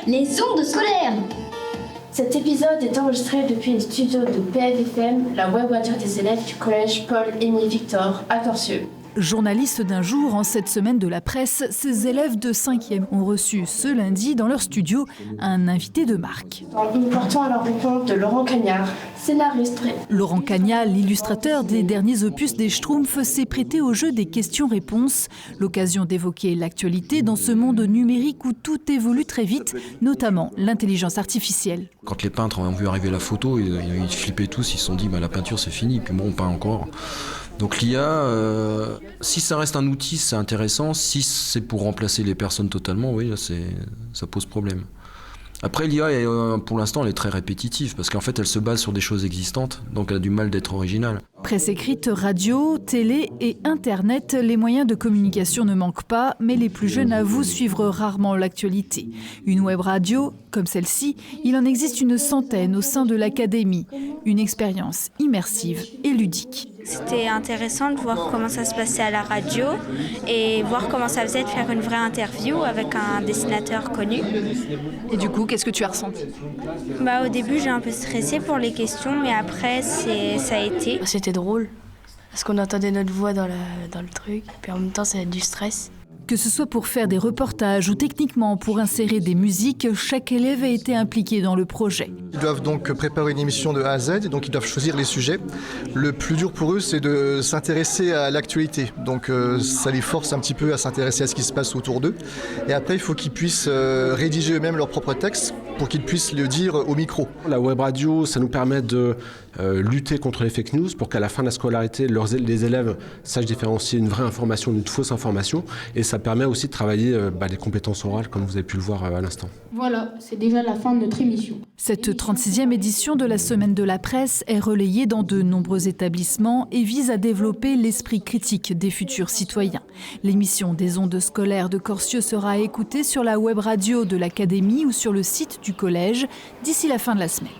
les ondes scolaires. Cet épisode est enregistré depuis les studios de PFFM, la web radio des élèves du collège Paul-Émile Victor à Corcieux. Journalistes d'un jour, en cette semaine de la presse, ces élèves de 5e ont reçu ce lundi dans leur studio un invité de marque. Nous partons à la rencontre de Laurent Cagnard, scénariste. Laurent Cagnard, l'illustrateur des derniers opus des Schtroumpfs, s'est prêté au jeu des questions-réponses, l'occasion d'évoquer l'actualité dans ce monde numérique où tout évolue très vite, notamment l'intelligence artificielle. Quand les peintres ont vu arriver la photo, ils flippaient tous, ils se sont dit la peinture c'est fini, puis bon on peint encore. Donc l'IA, si ça reste un outil, c'est intéressant. Si c'est pour remplacer les personnes totalement, oui, ça pose problème. Après, l'IA, pour l'instant, elle est très répétitive parce qu'en fait, elle se base sur des choses existantes, donc elle a du mal d'être originale. Presse écrite, radio, télé et Internet, les moyens de communication ne manquent pas, mais les plus jeunes avouent suivre rarement l'actualité. Une web radio, comme celle-ci, il en existe une centaine au sein de l'académie. Une expérience immersive et ludique. C'était intéressant de voir comment ça se passait à la radio et voir comment ça faisait de faire une vraie interview avec un dessinateur connu. Et du coup, qu'est-ce que tu as ressenti ? Au début, j'ai un peu stressé pour les questions, mais après, ça a été. C'était drôle, parce qu'on entendait notre voix dans le truc, puis en même temps, ça a du stress. Que ce soit pour faire des reportages ou techniquement pour insérer des musiques, chaque élève a été impliqué dans le projet. Ils doivent donc préparer une émission de A à Z, et donc ils doivent choisir les sujets. Le plus dur pour eux, c'est de s'intéresser à l'actualité. Donc ça les force un petit peu à s'intéresser à ce qui se passe autour d'eux. Et après, il faut qu'ils puissent rédiger eux-mêmes leurs propres textes pour qu'ils puissent le dire au micro. La web radio, ça nous permet de lutter contre les fake news pour qu'à la fin de la scolarité, les élèves sachent différencier une vraie information d'une fausse information. Et ça permet aussi de travailler les compétences orales, comme vous avez pu le voir à l'instant. Voilà, c'est déjà la fin de notre émission. Cette 36e édition de la Semaine de la Presse est relayée dans de nombreux établissements et vise à développer l'esprit critique des futurs citoyens. L'émission des ondes scolaires de Corcieux sera écoutée sur la web radio de l'Académie ou sur le site du collège d'ici la fin de la semaine.